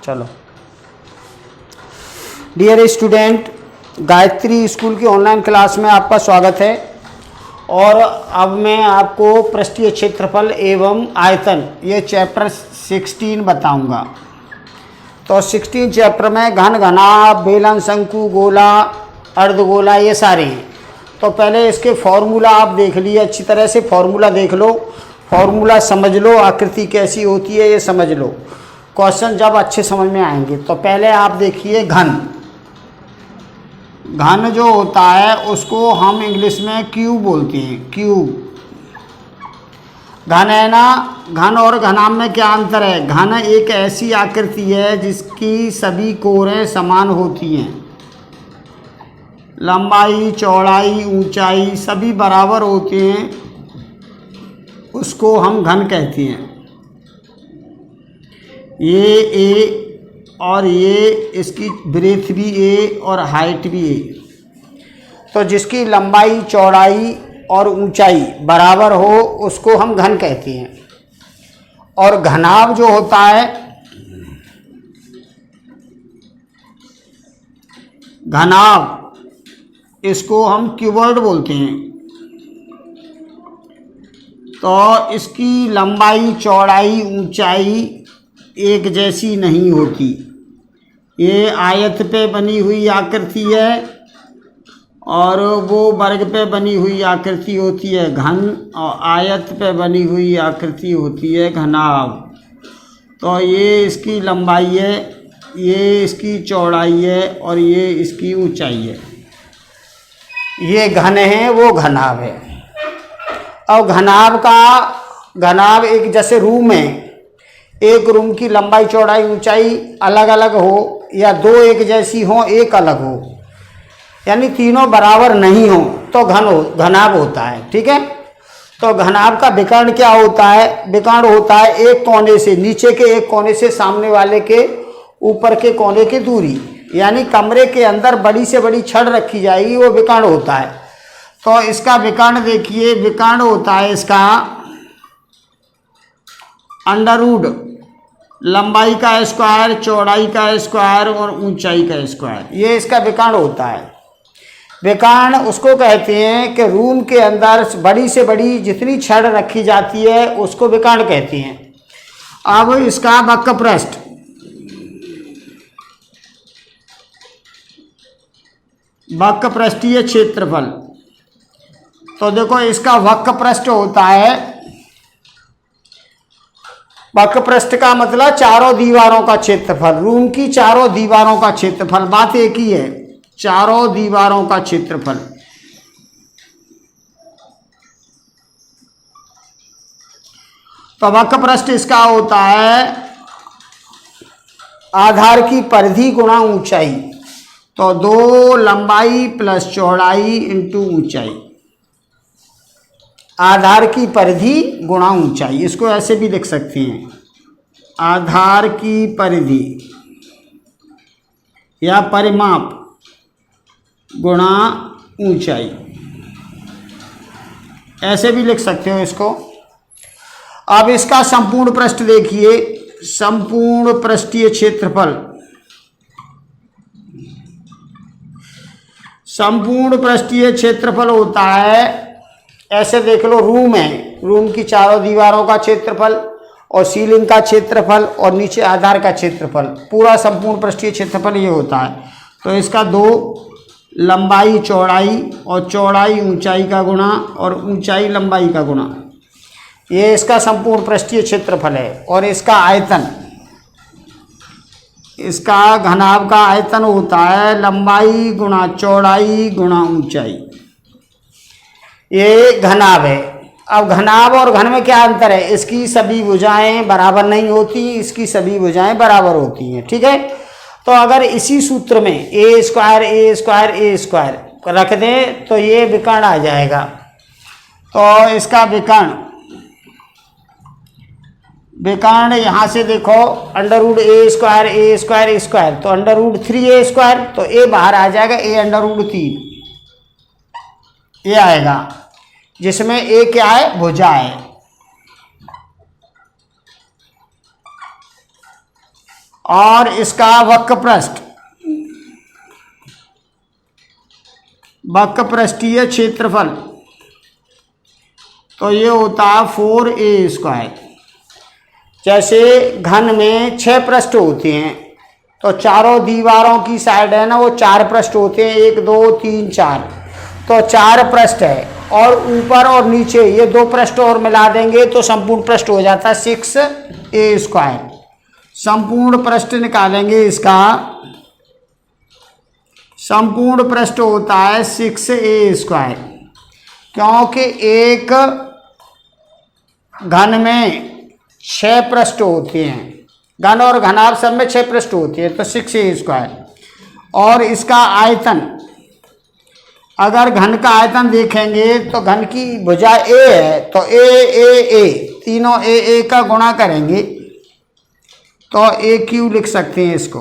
चलो dear student, Gayatri school की online class में आपका स्वागत है। और अब मैं आपको पृष्ठीय क्षेत्रफल एवं आयतन ये चैप्टर 16 बताऊंगा। तो 16 चैप्टर में घन, घनाभ, बेलन, शंकु, गोला, अर्धगोला ये सारे हैं। तो पहले इसके फॉर्मूला आप देख लिए, अच्छी तरह से फॉर्मूला देख लो, फॉर्मूला समझ लो, आकृति कैसी होती है ये समझ लो, क्वेश्चन जब अच्छे समझ में आएंगे। तो पहले आप देखिए घन। घन जो होता है उसको हम इंग्लिश में क्यूब बोलते हैं, क्यूब। घन है ना, घन और घनाभ में क्या अंतर है? घन एक ऐसी आकृति है जिसकी सभी कोरें समान होती हैं, लंबाई, चौड़ाई, ऊंचाई सभी बराबर होते हैं, उसको हम घन कहते हैं। ये ए और ये इसकी ब्रेथ भी ए और हाइट भी ए। तो जिसकी लंबाई, चौड़ाई और ऊंचाई बराबर हो उसको हम घन कहते हैं। और घनाभ जो होता है, घनाभ इसको हम क्यूबॉइड बोलते हैं। तो इसकी लंबाई, चौड़ाई, ऊंचाई एक जैसी नहीं होती। ये आयत पे बनी हुई आकृति है और वो वर्ग पे बनी हुई आकृति होती है घन, और आयत पे बनी हुई आकृति होती है घनाभ। तो ये इसकी लंबाई है, ये इसकी चौड़ाई है और ये इसकी ऊंचाई है। ये घन है, वो घनाभ है। और घनाभ एक जैसे रूम है, एक रूम की लंबाई, चौड़ाई, ऊंचाई अलग अलग हो या दो एक जैसी हो, एक अलग हो, यानी तीनों बराबर नहीं हो तो घनाभ होता है। ठीक है। तो घनाभ का विकर्ण क्या होता है? विकर्ण होता है एक कोने से, नीचे के एक कोने से सामने वाले के ऊपर के कोने की दूरी, यानी कमरे के अंदर बड़ी से बड़ी छड़ रखी जाएगी, वो विकर्ण होता है। तो इसका विकर्ण देखिए, विकर्ण होता है इसका अंडर रूट लंबाई का स्क्वायर, चौड़ाई का स्क्वायर और ऊंचाई का स्क्वायर, ये इसका विकर्ण होता है। विकर्ण उसको कहते हैं कि रूम के अंदर बड़ी से बड़ी जितनी छड़ रखी जाती है उसको विकर्ण कहते हैं। अब इसका वक्रपृष्ठ, वक्रपृष्ठीय क्षेत्रफल, तो देखो इसका वक्रपृष्ठ होता है, वक्रपृष्ठ का मतलब चारों दीवारों का क्षेत्रफल, रूम की चारों दीवारों का क्षेत्रफल, बात एक ही है, चारों दीवारों का क्षेत्रफल। तो वक्रपृष्ठ इसका होता है आधार की परिधि गुणा ऊंचाई। तो 2 लंबाई प्लस चौड़ाई इंटू ऊंचाई, आधार की परिधि गुणा ऊंचाई, इसको ऐसे भी लिख सकते हैं, आधार की परिधि या परिमाप गुणा ऊंचाई, ऐसे भी लिख सकते हो इसको। अब इसका संपूर्ण पृष्ठ देखिए, संपूर्ण पृष्ठीय क्षेत्रफल, संपूर्ण पृष्ठीय क्षेत्रफल होता है, ऐसे देख लो, रूम है, रूम की चारों दीवारों का क्षेत्रफल और सीलिंग का क्षेत्रफल और नीचे आधार का क्षेत्रफल, पूरा संपूर्ण पृष्ठीय क्षेत्रफल ये होता है। तो इसका 2 लंबाई चौड़ाई और चौड़ाई ऊंचाई का गुणा और ऊंचाई लंबाई का गुणा, ये इसका संपूर्ण पृष्ठीय क्षेत्रफल है। और इसका आयतन, इसका घनाभ का आयतन होता है लंबाई गुणा चौड़ाई गुणा ऊंचाई, ये घनाभ है। अब घनाभ और घन में क्या अंतर है? इसकी सभी भुजाएं बराबर नहीं होती, इसकी सभी भुजाएं बराबर होती हैं। ठीक है। तो अगर इसी सूत्र में ए स्क्वायर ए स्क्वायर ए स्क्वायर रख दें तो ये विकर्ण आ जाएगा। तो इसका विकर्ण, विकर्ण यहाँ से देखो, अंडर रूट ए स्क्वायर ए स्क्वायर ए स्क्वायर, तो अंडर रूट 3a स्क्वायर, तो ए बाहर आ जाएगा, ए अंडर रूट 3 ये आएगा, जिसमें ए क्या है? भुजा है। और इसका वक्र पृष्ठीय क्षेत्रफल तो ये होता है 4a²। जैसे घन में 6 पृष्ठ होते हैं तो चारों दीवारों की साइड है ना वो 4 पृष्ठ होते हैं, 1 2 3 4, तो 4 पृष्ठ है और ऊपर और नीचे ये 2 पृष्ठ और मिला देंगे तो संपूर्ण पृष्ठ हो जाता है 6a²। संपूर्ण पृष्ठ निकालेंगे, इसका संपूर्ण पृष्ठ होता है 6a², क्योंकि एक घन में 6 पृष्ठ होते हैं, घन और घनाभ सब में 6 पृष्ठ होते हैं तो 6a²। और इसका आयतन, अगर घन का आयतन देखेंगे तो घन की भुजा a है तो a तीनों a का गुणा करेंगे तो a³ लिख सकते हैं इसको।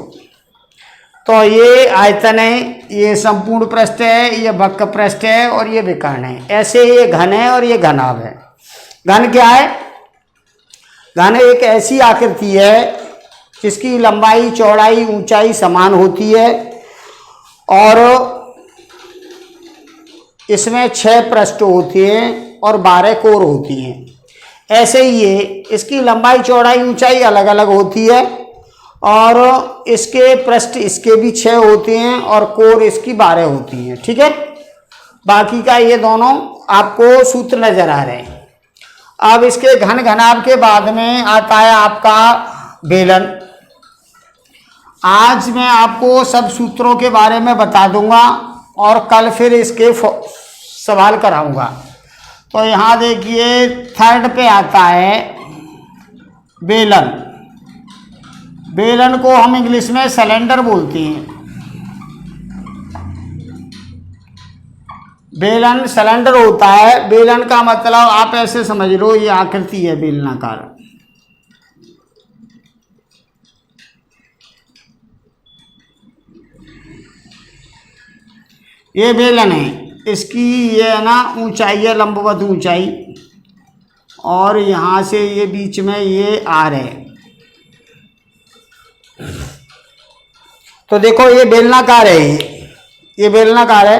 तो ये आयतन है, ये संपूर्ण पृष्ठ है, ये वक्र पृष्ठ है और ये विकर्ण है। ऐसे ये घन है और ये घनाभ है। घन क्या है? घन एक ऐसी आकृति है जिसकी लंबाई चौड़ाई ऊंचाई समान होती है और इसमें 6 पृष्ठ होते हैं और 12 कोर होती हैं। ऐसे ही ये इसकी लंबाई चौड़ाई ऊंचाई अलग अलग होती है और इसके पृष्ठ इसके भी 6 होते हैं और कोर इसकी 12 होती हैं। ठीक है, बाकी का ये दोनों आपको सूत्र नजर आ रहे हैं। अब इसके घन घनाभ के बाद में आता है आपका बेलन। आज मैं आपको सब सूत्रों के बारे में बता दूंगा और कल फिर इसके सवाल कराऊंगा। तो यहाँ देखिए 3rd पे आता है बेलन। बेलन को हम इंग्लिश में सिलेंडर बोलते हैं। बेलन सिलेंडर होता है। बेलन का मतलब आप ऐसे समझ लो, ये आकृति है बेलनाकार। ये बेलन है, इसकी ये है ना ऊंचाई है, लंबवत ऊंचाई, और यहाँ से ये बीच में ये आर है। तो देखो ये बेलनाकार है, ये बेलनाकार है।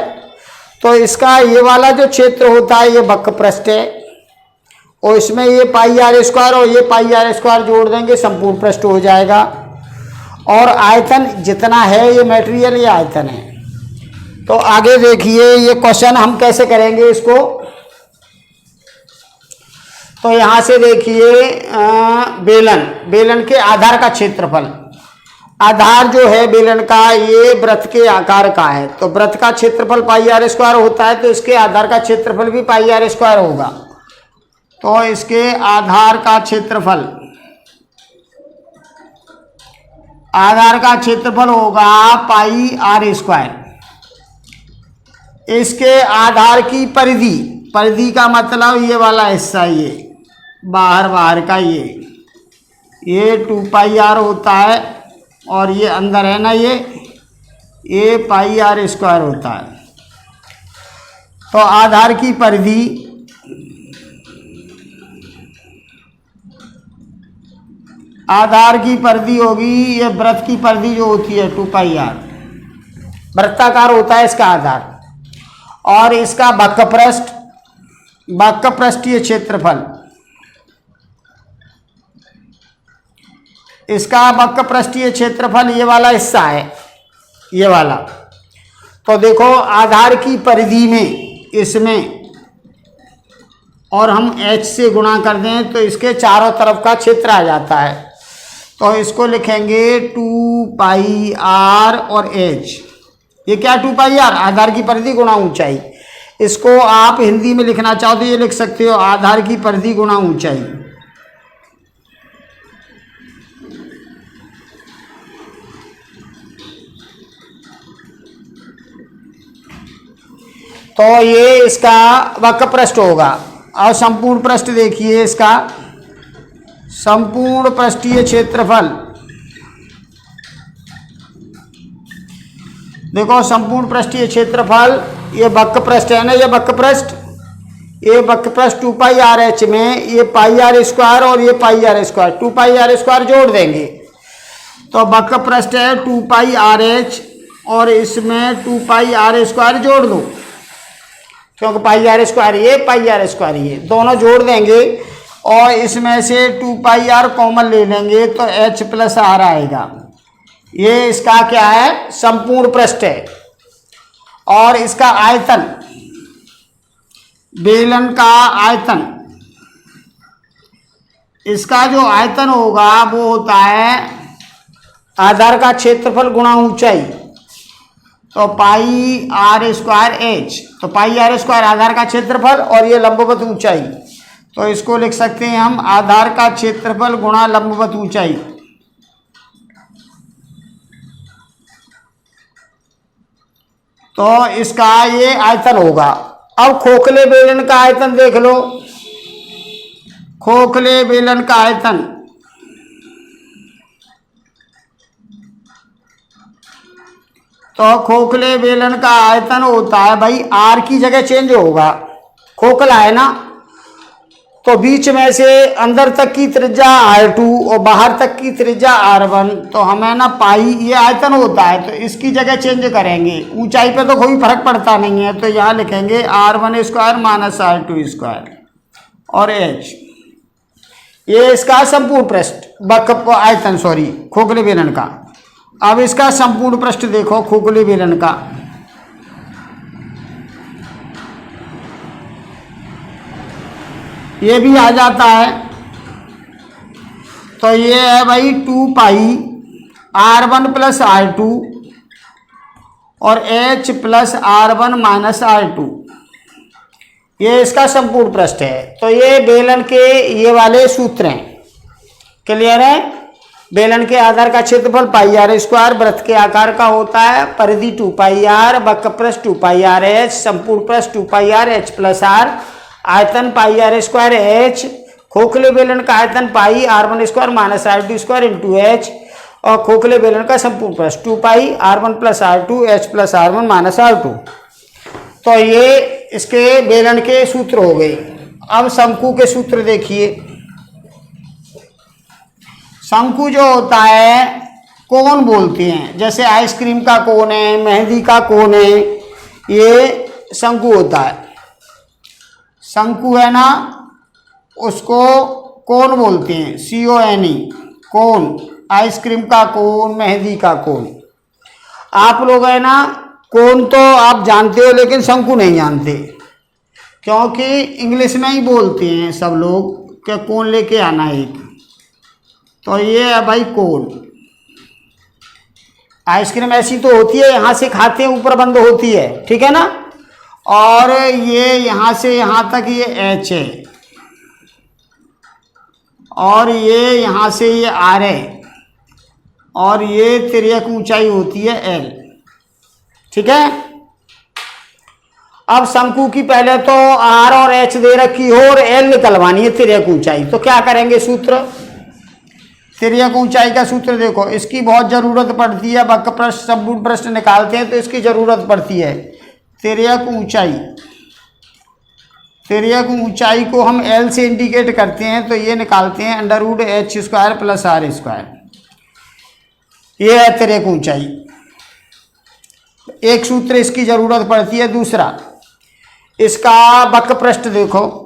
तो इसका ये वाला जो क्षेत्र होता है ये वक्र पृष्ठ है और इसमें ये πr² और ये πr² जोड़ देंगे, संपूर्ण पृष्ठ हो जाएगा। और आयतन जितना है ये मटेरियल, ये आयतन है। तो आगे देखिए ये क्वेश्चन हम कैसे करेंगे इसको। तो यहाँ से देखिए बेलन के आधार का क्षेत्रफल, आधार जो है बेलन का ये वृत्त के आकार का है, तो वृत्त का क्षेत्रफल πr² होता है, तो इसके आधार का क्षेत्रफल भी πr² होगा। तो इसके आधार का क्षेत्रफल, आधार का क्षेत्रफल होगा πr²। इसके आधार की परिधि, परिधि का मतलब ये वाला हिस्सा, ये बाहर का ये 2πr होता है और ये अंदर है ना ये πr² होता है। तो आधार की परिधि, आधार की परिधि होगी, ये वृत्त की परिधि जो होती है 2πr, वृत्ताकार होता है इसका आधार। और इसका वक्र पृष्ठ, वक्र पृष्ठीय क्षेत्रफल, इसका वक्र पृष्ठीय क्षेत्रफल ये वाला हिस्सा है, ये वाला। तो देखो आधार की परिधि में इसमें और हम h से गुणा कर दें तो इसके चारों तरफ का क्षेत्र आ जाता है। तो इसको लिखेंगे 2πr और h। ये क्या 2πr? आधार की परिधि गुणा ऊंचाई। इसको आप हिंदी में लिखना चाहो तो ये लिख सकते हो आधार की परिधि गुणा ऊंचाई। तो ये इसका वक्र पृष्ठ होगा। और संपूर्ण पृष्ठ देखिए, इसका संपूर्ण पृष्ठीय क्षेत्रफल, देखो संपूर्ण पृष्ठीय क्षेत्रफल, ये वक्र पृष्ठ है ना, ये वक्र पृष्ठ, ये वक्र पृष्ठ 2πrh में ये πr² और ये πr², 2πr² जोड़ देंगे तो वक्र पृष्ठ है 2 पाई आर एच और इसमें 2 पाई आर स्क्वायर जोड़ दो, क्योंकि पाई आर स्क्वायर ये पाई आर स्क्वायर ये दोनों जोड़ देंगे और इसमें से 2 पाई आर कॉमन ले लेंगे तो एच प्लस आर आएगा। ये इसका क्या है, संपूर्ण पृष्ठ है। और इसका आयतन, बेलन का आयतन, इसका जो आयतन होगा वो होता है आधार का क्षेत्रफल गुणा ऊंचाई, तो पाई आर स्क्वायर एच। तो पाई आर स्क्वायर आधार का क्षेत्रफल और ये लंबवत ऊंचाई, तो इसको लिख सकते हैं हम आधार का क्षेत्रफल गुणा लंबवत ऊंचाई। तो इसका ये आयतन होगा। अब खोखले बेलन का आयतन देख लो, खोखले बेलन का आयतन, तो खोखले बेलन का आयतन होता है भाई, आर की जगह चेंज होगा, खोखला है ना, तो बीच में से अंदर तक की त्रिज्या R2 और बाहर तक की त्रिज्या R1, तो हमें ना पाई ये आयतन होता है, तो इसकी जगह चेंज करेंगे। ऊंचाई पे तो कोई फर्क पड़ता नहीं है, तो यहाँ लिखेंगे R1 square minus R2 square और H। ये इसका संपूर्ण पृष्ठ वक्र आयतन, सॉरी खोखले बेलन का। अब इसका संपूर्ण पृष्ठ देखो खोखले बेलन का, ये भी आ जाता है। तो ये है भाई 2 पाई R1 प्लस R2 और H plus R1 minus R2, ये इसका संपूर्ण पृष्ठ है। तो ये बेलन के ये वाले सूत्र हैं, क्लियर है। बेलन के आधार का क्षेत्रफल पाई आर स्क्वायर, वृत्त के आकार का होता है, परिधि 2 पाई आर, वक्र पृष्ठ 2 पाई आर एच, संपूर्ण पृष्ठ 2 पाई आर एच प्लस आर, आयतन पाई आर स्क्वायर एच, खोखले बेलन का आयतन पाई R1 square minus R2 square into H, और खोखले बेलन का संपूर्ण पृष्ठ 2 पाई R1 plus R2 H plus R1 minus R2। तो ये इसके बेलन के सूत्र हो गए। अब शंकु के सूत्र देखिए। शंकु जो होता है कोन बोलते हैं, जैसे आइसक्रीम का कोन है, मेहंदी का कोन है, ये शंकु होता है। शंकु है ना, उसको कोन बोलते हैं, CONE, कोन। आइसक्रीम का कोन, मेहंदी का कोन। आप लोग है ना कोन तो आप जानते हो, लेकिन शंकु नहीं जानते, क्योंकि इंग्लिश में ही बोलते हैं सब लोग कि कोन लेके आना एक। तो ये है भाई कोन। आइसक्रीम ऐसी तो होती है, यहाँ से खाते हैं ऊपर बंद होती है, ठीक है ना, और ये यहाँ से यहाँ तक ये H है, और ये यहाँ से ये R है, और ये तिर्यक ऊंचाई होती है L, ठीक है। अब शंकु की पहले तो R और H दे रखी हो और L निकलवानी है तिर्यक ऊंचाई, तो क्या करेंगे सूत्र, तिर्यक ऊंचाई का सूत्र देखो, इसकी बहुत ज़रूरत पड़ती है। वक्र पृष्ठ संपूर्ण पृष्ठ निकालते हैं तो इसकी ज़रूरत पड़ती है। तिर्यक ऊंचाई, तिर्यक ऊंचाई को हम L से इंडिकेट करते हैं, तो ये निकालते हैं √H square plus R square, ये है तिर्यक ऊंचाई। एक सूत्र इसकी ज़रूरत पड़ती है। दूसरा, इसका वक्र पृष्ठ देखो,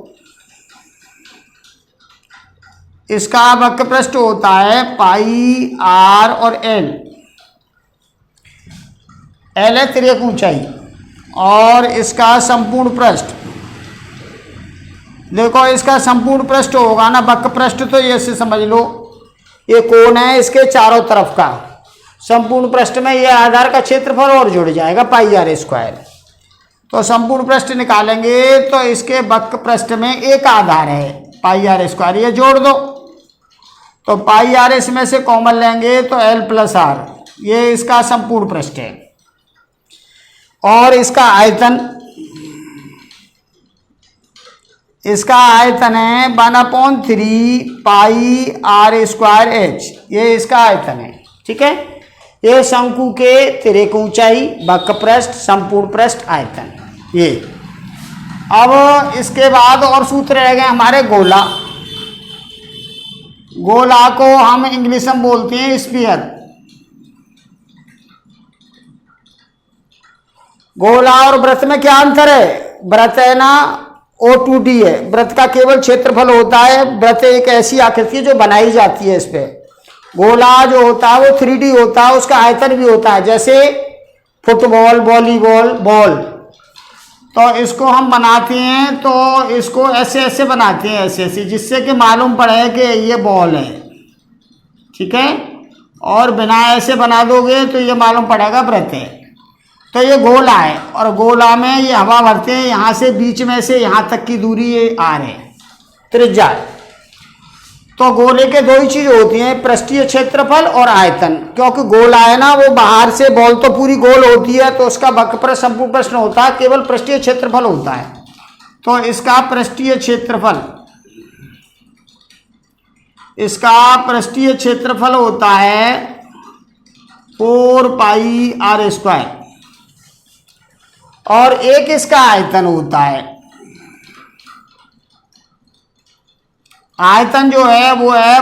इसका वक्र पृष्ठ होता है पाई R और L, L है तिर्यक ऊंचाई, और इसका संपूर्ण पृष्ठ देखो, इसका संपूर्ण पृष्ठ होगा ना वक्र पृष्ठ, तो ये से समझ लो ये कोण है इसके चारों तरफ का। संपूर्ण पृष्ठ में ये आधार का क्षेत्रफल और जुड़ जाएगा पाई आर स्क्वायर। तो संपूर्ण पृष्ठ निकालेंगे तो इसके वक्र पृष्ठ में एक आधार है पाई आर स्क्वायर, ये जोड़ दो, तो पाई आर इसमें से कॉमन लेंगे तो L प्लस आर, ये इसका संपूर्ण पृष्ठ है। और इसका आयतन, इसका आयतन है 1/3 पाई आर स्क्वायर एच, ये इसका आयतन है, ठीक है। ये शंकु के तिर्यक ऊंचाई, वक्र पृष्ठ, संपूर्ण पृष्ठ, आयतन ये। अब इसके बाद और सूत्र रह गए हमारे गोला। गोला को हम इंग्लिश में बोलते हैं स्फीयर, गोला और वृत्त में क्या अंतर है? वृत्त है ना O2D है, वृत्त का केवल क्षेत्रफल होता है। वृत्त एक ऐसी आकृति है जो बनाई जाती है इस पे। गोला जो होता है वो 3D होता है, उसका आयतन भी होता है, जैसे फुटबॉल, वॉलीबॉल, बॉल। तो इसको हम बनाते हैं तो इसको ऐसे ऐसे बनाते हैं, ऐसे ऐसे, जिससे कि मालूम पड़े कि ये बॉल है, ठीक है। और बिना ऐसे बना दोगे तो ये मालूम पड़ेगा वृत्त है। तो ये गोला है और गोला में ये हवा भरते हैं, यहाँ से बीच में से यहाँ तक की दूरी ये R है, त्रिज्या है। तो गोले के दो ही चीज होती हैं, पृष्ठीय क्षेत्रफल और आयतन। क्योंकि गोला है ना, वो बाहर से बॉल तो पूरी गोल होती है, तो उसका वक्रप्रस्थ संपूर्ण प्रश्न होता है, केवल पृष्ठीय क्षेत्रफल होता है। तो इसका पृष्ठीय क्षेत्रफल, इसका पृष्ठीय क्षेत्रफल होता है 4πr², और एक इसका आयतन होता है। आयतन जो है वो है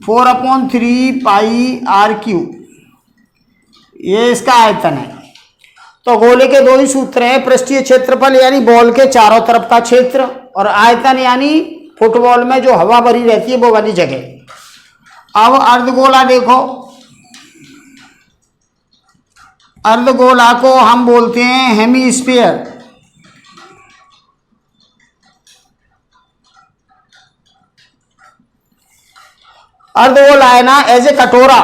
4/3πr³, ये इसका आयतन है। तो गोले के दो ही सूत्र हैं, पृष्ठीय क्षेत्रफल यानी बॉल के चारों तरफ का क्षेत्र, और आयतन यानी फुटबॉल में जो हवा भरी रहती है वो वाली जगह। अब अर्धगोला देखो, अर्धगोला को हम बोलते हैं हेमीस्फीयर। अर्धगोला है ना, एज ए कटोरा,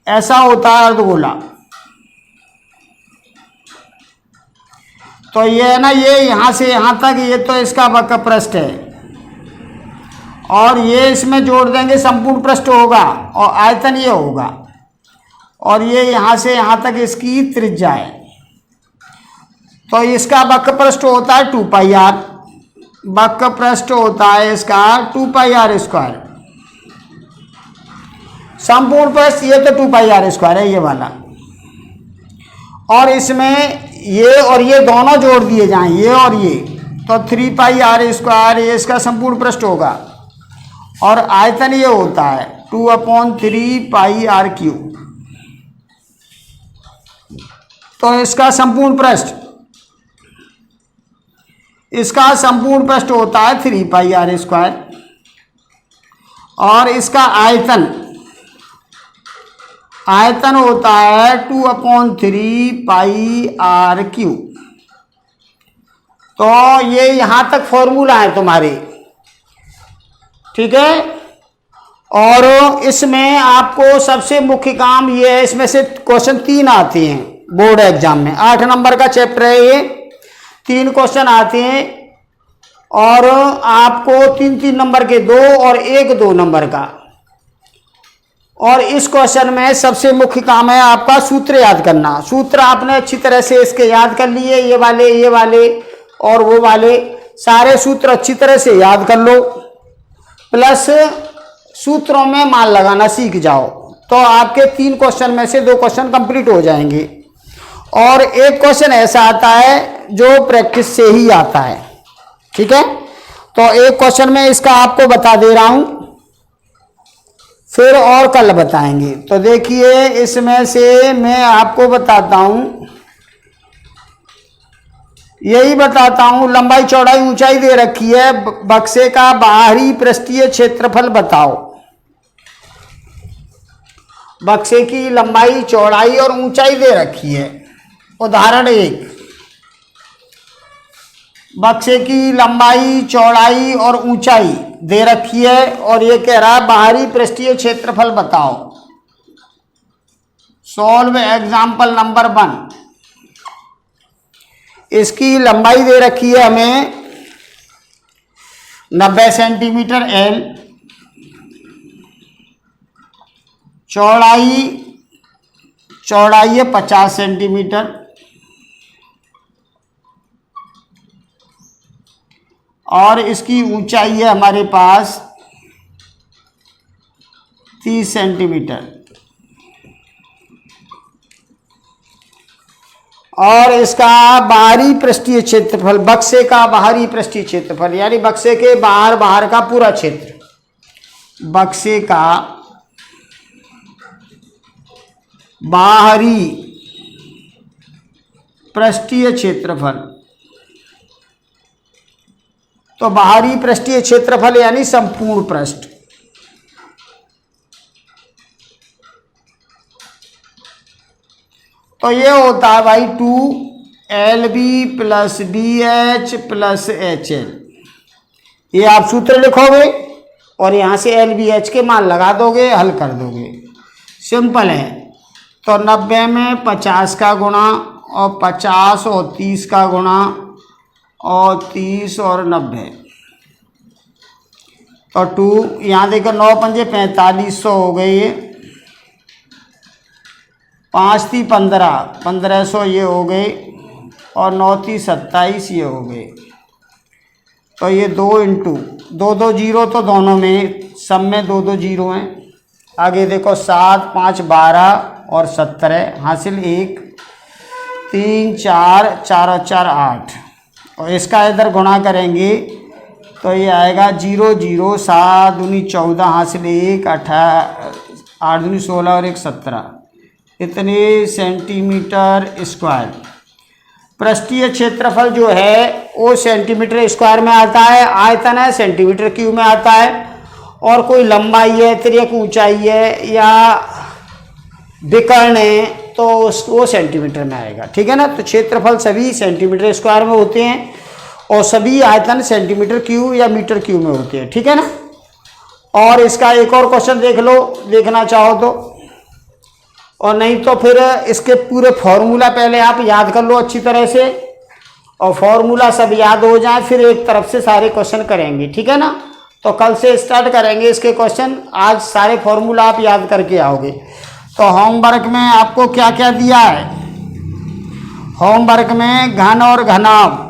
ऐसा होता है अर्धगोला। तो ये है ना, ये यहां से यहां तक, ये तो इसका वक्रपृष्ठ है, और ये इसमें जोड़ देंगे संपूर्ण पृष्ठ होगा, और आयतन ये होगा, और ये यहां से यहां तक इसकी त्रिज्या है। तो इसका वक्रपृष्ठ होता है 2πr, वक्रपृष्ठ होता है इसका 2πr²। संपूर्ण पृष्ठ ये तो 2πr² है, ये वाला, और इसमें ये और ये दोनों जोड़ दिए जाएं, ये और ये, तो 3πr², ये इसका संपूर्ण पृष्ठ होगा, और आयतन ये होता है 2/3πr³। तो इसका संपूर्ण पृष्ठ, इसका संपूर्ण पृष्ठ होता है 3πr², और इसका आयतन, आयतन होता है 2/3πr³। तो ये यहां तक फॉर्मूला है तुम्हारे, ठीक है। और इसमें आपको सबसे मुख्य काम ये है, इसमें से क्वेश्चन 3 आते हैं बोर्ड एग्जाम में, 8 नंबर का चैप्टर है ये, 3 क्वेश्चन आते हैं, और आपको 3-3 नंबर के 2 और 1-2 नंबर का। और इस क्वेश्चन में सबसे मुख्य काम है आपका सूत्र याद करना। सूत्र आपने अच्छी तरह से इसके याद कर लिए, ये वाले और वो वाले सारे सूत्र अच्छी तरह से याद कर लो, प्लस सूत्रों में मान लगाना सीख जाओ, तो आपके 3 क्वेश्चन में से 2 क्वेश्चन कंप्लीट हो जाएंगे। और एक क्वेश्चन ऐसा आता है जो प्रैक्टिस से ही आता है, ठीक है। तो एक क्वेश्चन में इसका आपको बता दे रहा हूं, फिर और कल बताएंगे। तो देखिए, इसमें से मैं आपको बताता हूं, यही बताता हूं, लंबाई चौड़ाई ऊंचाई दे रखी है, बक्से का बाहरी पृष्ठीय क्षेत्रफल बताओ। बक्से की लंबाई चौड़ाई और ऊंचाई दे रखी है। उदाहरण 1, बक्से की लंबाई चौड़ाई और ऊंचाई दे रखी है, और ये कह रहा है बाहरी पृष्ठीय क्षेत्रफल बताओ। Solve example number 1। इसकी लंबाई दे रखी है हमें 90 सेंटीमीटर L, चौड़ाई है 50 सेंटीमीटर, और इसकी ऊंचाई है हमारे पास 30 सेंटीमीटर, और इसका बाहरी पृष्ठीय क्षेत्रफल, बक्से का बाहरी पृष्ठीय क्षेत्रफल यानी बक्से के बाहर का पूरा क्षेत्र, बक्से का बाहरी पृष्ठीय क्षेत्रफल। तो बाहरी पृष्ठीय क्षेत्रफल यानी संपूर्ण पृष्ठ। तो ये होता है भाई 2LB plus BH plus HL। ये आप सूत्र लिखोगे और यहाँ से LBH के मान लगा दोगे, हल कर दोगे, सिंपल है। तो 90 में 50 का गुणा और 50 और 30 का गुणा और 30 और 90, तो 2 यहाँ देखो 9 पंजे 4500 हो गई ये, 5 × 3 15, 1500 ये हो गई और 9 × 3 27 ये हो गई। तो ये 2 × 2 जीरो तो दोनों में, सब में 2 जीरो हैं। आगे देखो 7 5 12 और 17 हासिल 1 3 4 4 और 4 8। और इसका इधर गुणा करेंगे तो ये आएगा 0 0 7 दूनी 14 हासिल 1 18 8 दूनी 16 और 1 17, इतने सेंटीमीटर स्क्वायर। पृष्ठीय क्षेत्रफल जो है वो सेंटीमीटर स्क्वायर में आता है, आयतन है सेंटीमीटर क्यूब में आता है, और कोई लंबाई है, तिर्यक ऊंचाई है या विकर्ण है तो वो सेंटीमीटर में आएगा, ठीक है ना। तो क्षेत्रफल सभी सेंटीमीटर स्क्वायर में होते हैं और सभी आयतन सेंटीमीटर क्यूब या मीटर क्यूब में होते हैं, ठीक है ना। और इसका एक और क्वेश्चन देख लो, देखना चाहो तो, और नहीं तो फिर इसके पूरे फॉर्मूला पहले आप याद कर लो अच्छी तरह से, और फॉर्मूला सब याद हो जाए फिर एक तरफ से सारे क्वेश्चन करेंगे, ठीक है ना। तो कल से स्टार्ट करेंगे इसके क्वेश्चन, आज सारे फॉर्मूला आप याद करके आओगे। तो होमवर्क में आपको क्या क्या दिया है, होमवर्क में घन और घनाभ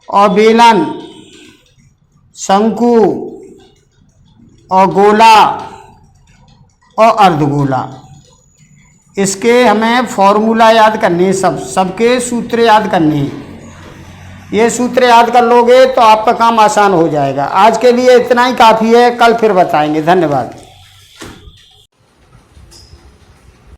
और बेलन, शंकु और गोला और अर्धगोला, इसके हमें फॉर्मूला याद करने, सबके सूत्र याद करने हैं। ये सूत्र याद कर लोगे तो आपका काम आसान हो जाएगा। आज के लिए इतना ही काफ़ी है, कल फिर बताएंगे। धन्यवाद।